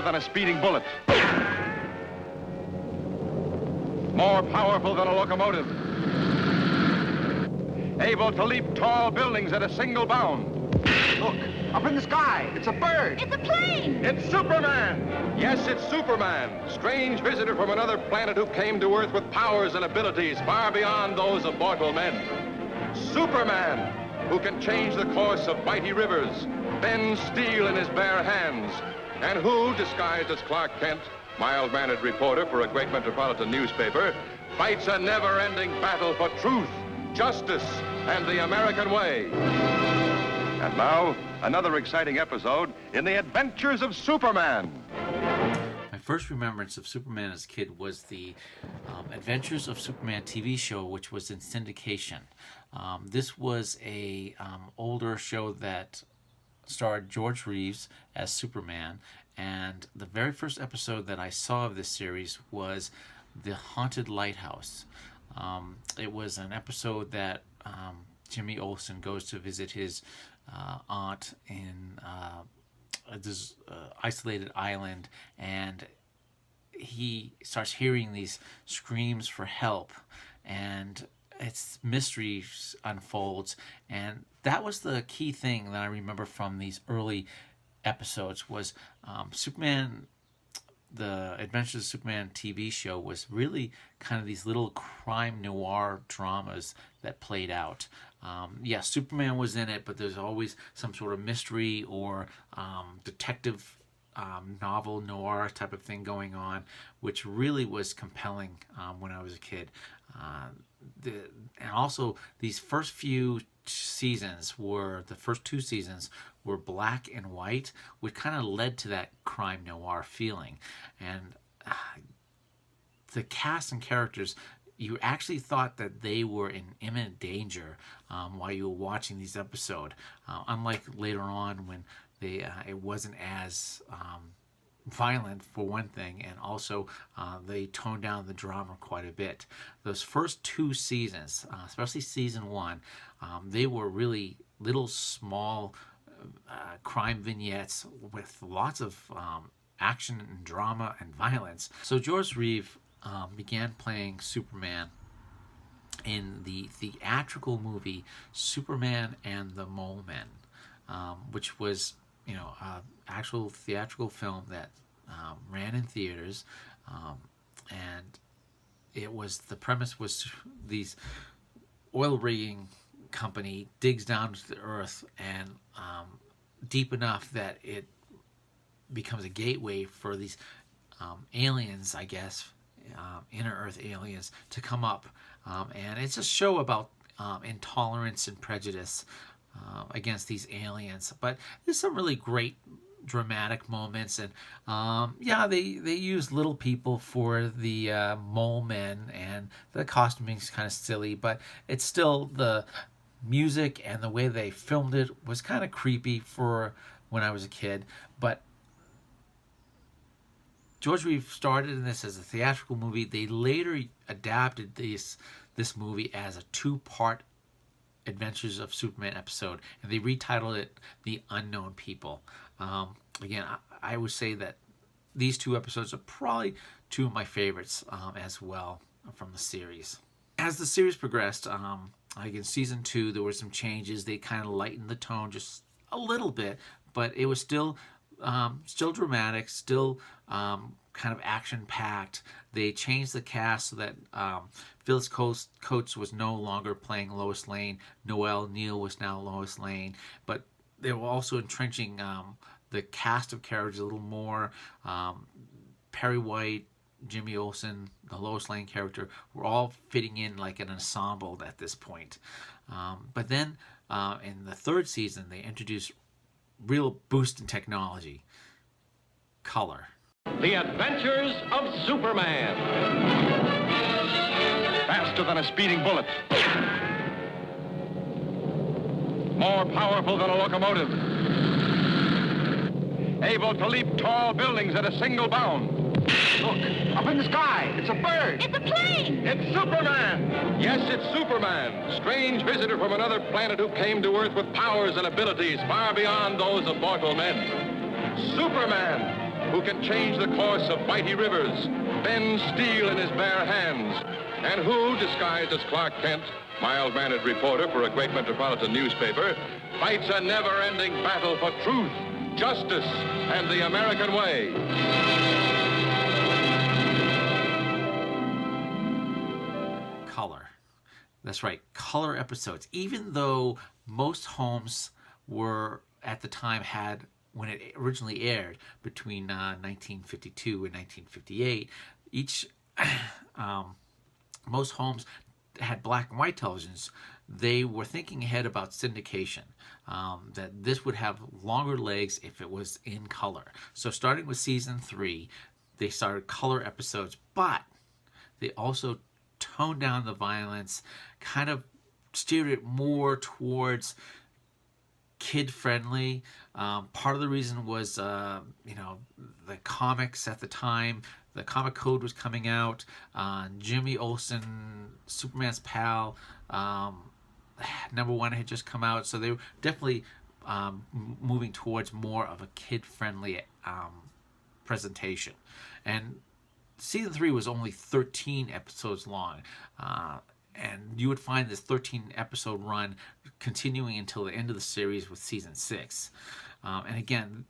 than a speeding bullet. More powerful than a locomotive. Able to leap tall buildings at a single bound. Look, up in the sky. It's a bird. It's a plane. It's Superman. Yes, it's Superman. Strange visitor from another planet who came to Earth with powers and abilities far beyond those of mortal men. Superman, who can change the course of mighty rivers, bend steel in his bare hands, and who, disguised as Clark Kent, mild-mannered reporter for a great metropolitan newspaper, fights a never-ending battle for truth, justice, and the American way. And now, another exciting episode in the adventures of Superman. My first remembrance of Superman as a kid was the Adventures of Superman TV show, which was in syndication. This was a older show that starred George Reeves as Superman, and the very first episode that I saw of this series was The Haunted Lighthouse. It was an episode that Jimmy Olsen goes to visit his aunt in this isolated island, and he starts hearing these screams for help, and its mystery unfolds. And that was the key thing that I remember from these early episodes was Superman. The Adventures of Superman TV show was really kind of these little crime noir dramas that played out. Yes, Superman was in it, but there's always some sort of mystery or detective novel noir type of thing going on, which really was compelling when I was a kid. And also, these first few seasons the first two seasons were black and white, which kind of led to that crime noir feeling. And the cast and characters, you actually thought that they were in imminent danger while you were watching these episodes. Unlike later on when it wasn't as violent, for one thing, and also they toned down the drama quite a bit. Those first two seasons, especially season one, they were really little small crime vignettes with lots of action and drama and violence. So George Reeves began playing Superman in the theatrical movie Superman and the Mole Men, which was actual theatrical film that ran in theaters, and the premise was these oil rigging company digs down to the earth and deep enough that it becomes a gateway for these aliens, I guess, inner earth aliens, to come up, and it's a show about intolerance and prejudice against these aliens. But there's some really great dramatic moments, and they use little people for the mole men, and the costuming is kind of silly, but it's still the music and the way they filmed it was kind of creepy for when I was a kid. But George Reeves started in this as a theatrical movie. They later adapted this movie as a two-part Adventures of Superman episode, and they retitled it The Unknown People. Again, I would say that these two episodes are probably two of my favorites as well from the series. As the series progressed, like in season 2, there were some changes. They kind of lightened the tone just a little bit, but it was still dramatic, still kind of action-packed. They changed the cast so that Phyllis Coates was no longer playing Lois Lane. Noel Neill was now Lois Lane. But they were also entrenching the cast of characters a little more. Perry White, Jimmy Olsen, the Lois Lane character, were all fitting in like an ensemble at this point. But then in the third season, they introduced real boost in technology. Color. The Adventures of Superman. Faster than a speeding bullet. More powerful than a locomotive. Able to leap tall buildings at a single bound. Look, up in the sky. It's a bird. It's a plane. It's Superman. Yes, it's Superman. Strange visitor from another planet who came to Earth with powers and abilities far beyond those of mortal men. Superman, who can change the course of mighty rivers, bend steel in his bare hands, and who, disguised as Clark Kent, mild-mannered reporter for a great metropolitan newspaper, fights a never-ending battle for truth, justice, and the American way. Color. That's right, color episodes. Even though most homes were, at the time, had, when it originally aired, between 1952 and 1958, most homes had black and white televisions. They were thinking ahead about syndication, that this would have longer legs if it was in color. So starting with season 3, they started color episodes, but they also toned down the violence, kind of steered it more towards kid-friendly. Part of the reason was, the comics at the time. The comic code was coming out. Jimmy Olsen, Superman's pal, #1 had just come out, so they were definitely moving towards more of a kid-friendly presentation. And season 3 was only 13 episodes long, and you would find this 13-episode run continuing until the end of the series with season 6. And again,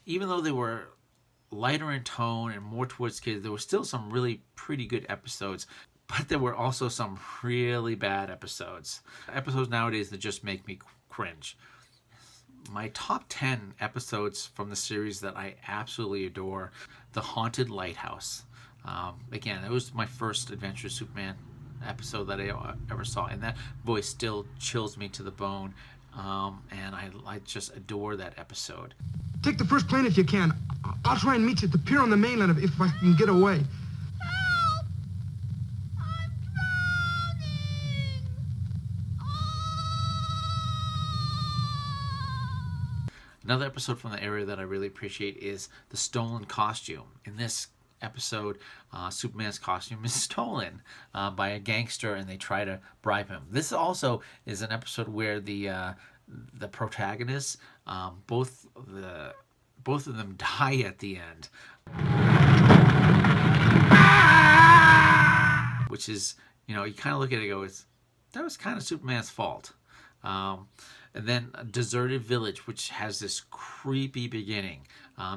even though they were lighter in tone and more towards kids, there were still some really pretty good episodes, but there were also some really bad episodes. Episodes nowadays that just make me cringe. My top 10 episodes from the series that I absolutely adore: The Haunted Lighthouse. Again, it was my first Adventures of Superman episode that I ever saw, and that voice still chills me to the bone, and I just adore that episode. Take the first plane if you can. I'll try and meet you at the pier on the mainland if I can get away. Help! I'm drowning! Another episode from the area that I really appreciate is The Stolen Costume. In this episode, Superman's costume is stolen by a gangster, and they try to bribe him. This also is an episode where the protagonists, both of them die at the end, which is, you kind of look at it and go, that was kind of Superman's fault. And then A Deserted Village, which has this creepy beginning.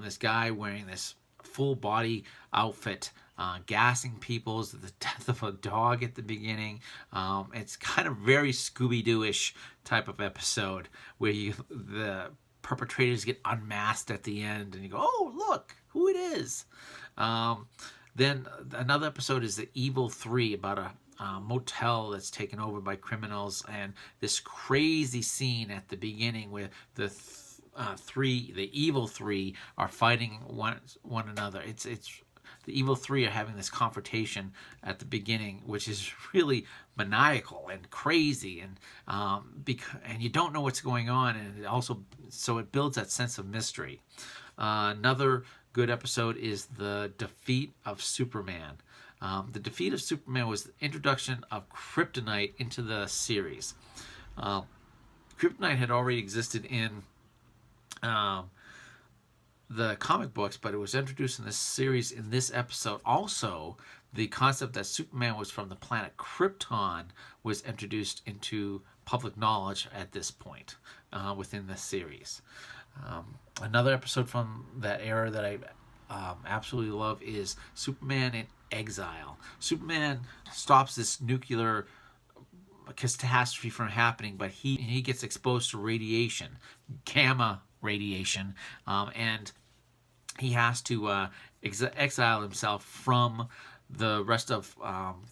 This guy wearing this full body outfit, gassing people, the death of a dog at the beginning. It's kind of very Scooby-Doo-ish type of episode where the perpetrators get unmasked at the end and you go, oh, look who it is. Then another episode is The Evil Three, about a motel that's taken over by criminals, and this crazy scene at the beginning where the Evil Three are fighting one another. It's the Evil Three are having this confrontation at the beginning, which is really maniacal and crazy, and you don't know what's going on, and it builds that sense of mystery. Another good episode is The Defeat of Superman. The Defeat of Superman was the introduction of Kryptonite into the series. Kryptonite had already existed in the comic books, but it was introduced in this series in this episode. Also, the concept that Superman was from the planet Krypton was introduced into public knowledge at this point within the series. Another episode from that era that I absolutely love is Superman in Exile. Superman stops this nuclear catastrophe from happening, but he gets exposed to radiation, gamma radiation, and he has to exile himself from the rest of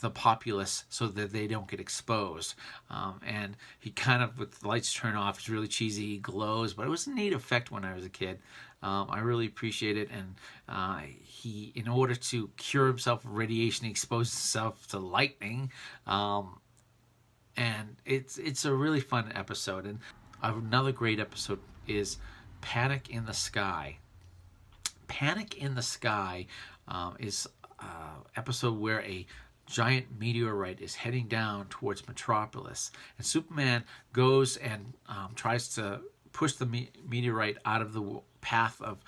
the populace so that they don't get exposed. And he kind of, with the lights turned off, it's really cheesy, he glows, but it was a neat effect when I was a kid. I really appreciate it, and he, in order to cure himself of radiation, he exposed himself to lightning, and it's a really fun episode. And another great episode is Panic in the Sky. Panic in the Sky is episode where a giant meteorite is heading down towards Metropolis, and Superman goes and tries to push the meteorite out of the path of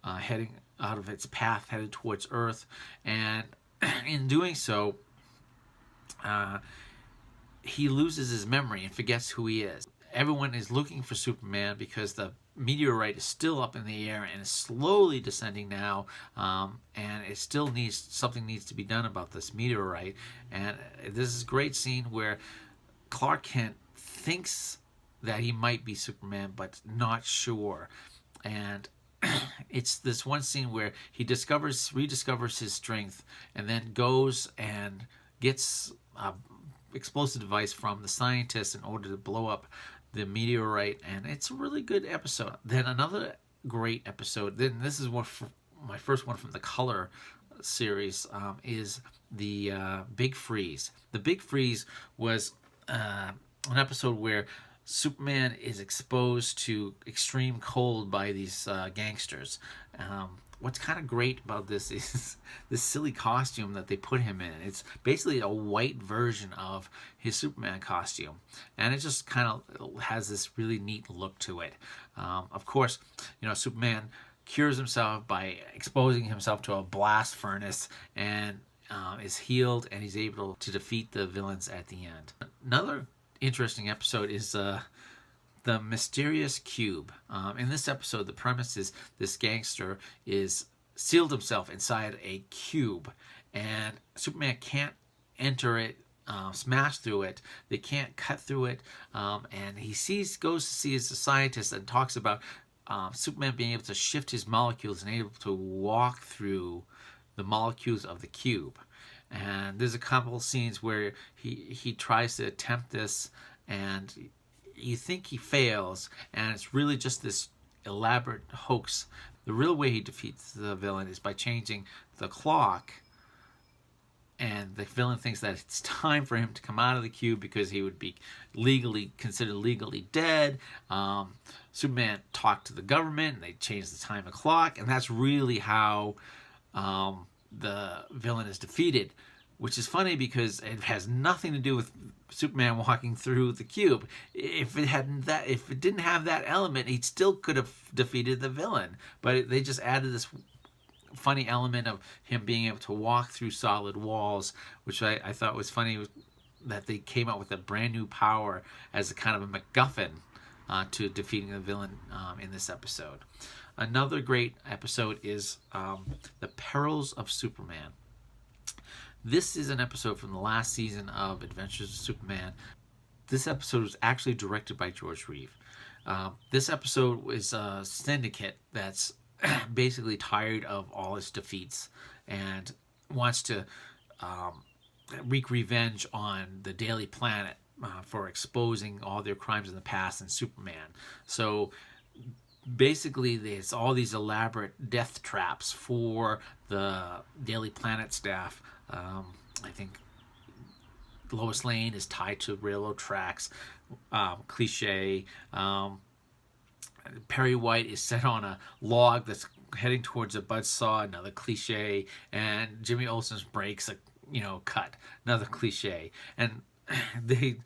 heading out of its path, headed towards Earth, and in doing so, he loses his memory and forgets who he is. Everyone is looking for Superman because the meteorite is still up in the air and is slowly descending now, and it still something needs to be done about this meteorite. And this is a great scene where Clark Kent thinks that he might be Superman but not sure, and it's this one scene where he rediscovers his strength and then goes and gets a explosive device from the scientists in order to blow up the meteorite, and it's a really good episode. Then another great episode, then this is my first one from the Color series, is the Big Freeze. The Big Freeze was an episode where Superman is exposed to extreme cold by these gangsters. What's kind of great about this is this silly costume that they put him in. It's basically a white version of his Superman costume, and it just kind of has this really neat look to it. Of course, Superman cures himself by exposing himself to a blast furnace and is healed, and he's able to defeat the villains at the end. Another interesting episode is the Mysterious Cube. In this episode, the premise is this gangster is sealed himself inside a cube, and Superman can't enter it, smash through it. They can't cut through it, and he goes to see his scientist and talks about Superman being able to shift his molecules and able to walk through the molecules of the cube. And there's a couple of scenes where he tries to attempt this, and you think he fails, and it's really just this elaborate hoax. The real way he defeats the villain is by changing the clock, and the villain thinks that it's time for him to come out of the cube because he would be considered legally dead. Superman talked to the government, and they changed the time of the clock, and that's really how the villain is defeated, which is funny because it has nothing to do with Superman walking through the cube. If it didn't have that element, he still could have defeated the villain. But they just added this funny element of him being able to walk through solid walls, which I thought was funny, that they came up with a brand new power as a kind of a MacGuffin to defeating the villain in this episode. Another great episode is The Perils of Superman. This is an episode from the last season of Adventures of Superman. This episode was actually directed by George Reeve. This episode is a syndicate that's basically tired of all its defeats and wants to wreak revenge on the Daily Planet for exposing all their crimes in the past and Superman. So basically, there's all these elaborate death traps for the Daily Planet staff. I think Lois Lane is tied to railroad tracks, cliche. Perry White is set on a log that's heading towards a buzzsaw, another cliche. And Jimmy Olsen's brakes, cut, another cliche. And they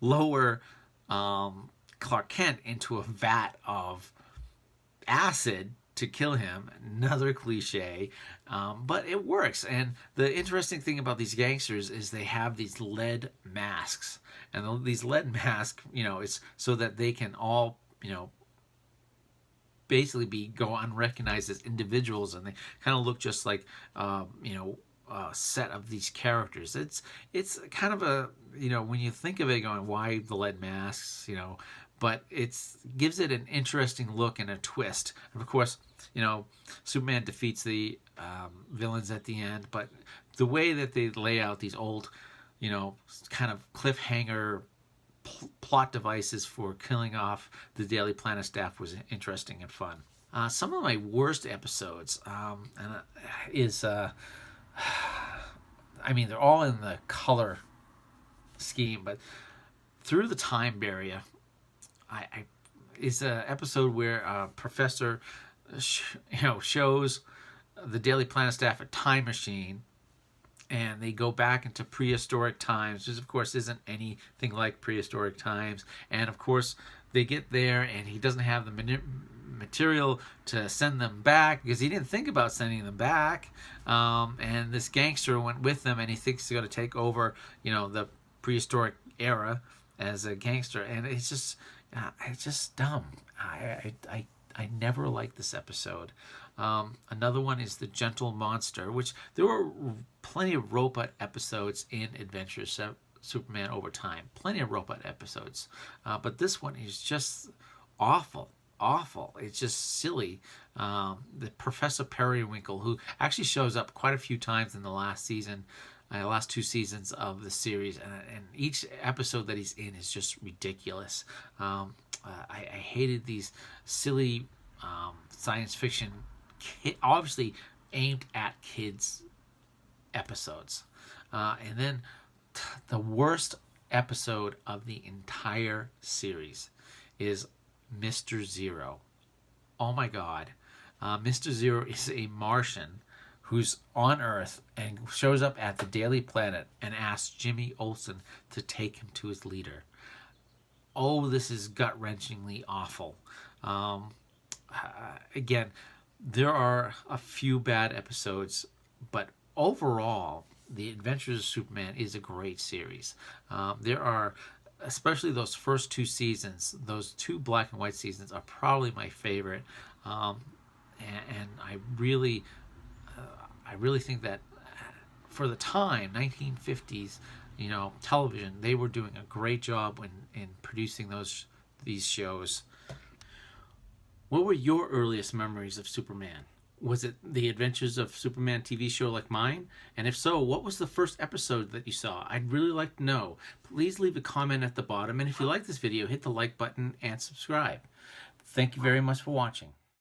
lower Clark Kent into a vat of acid to kill him, another cliche, but it works. And the interesting thing about these gangsters is they have these lead masks, and these lead masks, it's so that they can all, basically go unrecognized as individuals, and they kind of look just like, a set of these characters. It's kind of a, when you think of it, going, why the lead masks, but it gives it an interesting look and a twist. And of course, Superman defeats the villains at the end, but the way that they lay out these old, kind of cliffhanger plot devices for killing off the Daily Planet staff was interesting and fun. Some of my worst episodes they're all in the Color scheme, but Through the Time Barrier is an episode where a professor shows the Daily Planet staff a time machine, and they go back into prehistoric times, which of course isn't anything like prehistoric times. And of course they get there, and he doesn't have the material to send them back because he didn't think about sending them back. And this gangster went with them, and he thinks he's going to take over, the prehistoric era as a gangster, and it's just dumb. I never liked this episode. Another one is The Gentle Monster, which there were plenty of robot episodes in Adventures of Superman over time. Plenty of robot episodes. But this one is just awful. It's just silly. The Professor Periwinkle, who actually shows up quite a few times in the last two seasons of the series, and each episode that he's in is just ridiculous. I hated these silly science fiction, obviously aimed at kids episodes. And then the worst episode of the entire series is Mr. Zero. Oh my God. Mr. Zero is a Martian who's on Earth and shows up at the Daily Planet and asks Jimmy Olsen to take him to his leader. Oh, this is gut-wrenchingly awful. Again, there are a few bad episodes, but overall, The Adventures of Superman is a great series. There are, especially those first two seasons, those two black and white seasons are probably my favorite. And I really think that for the time, 1950s, television, they were doing a great job in producing these shows. What were your earliest memories of Superman? Was it The Adventures of Superman TV show like mine? And if so, what was the first episode that you saw? I'd really like to know. Please leave a comment at the bottom. And if you like this video, hit the like button and subscribe. Thank you very much for watching.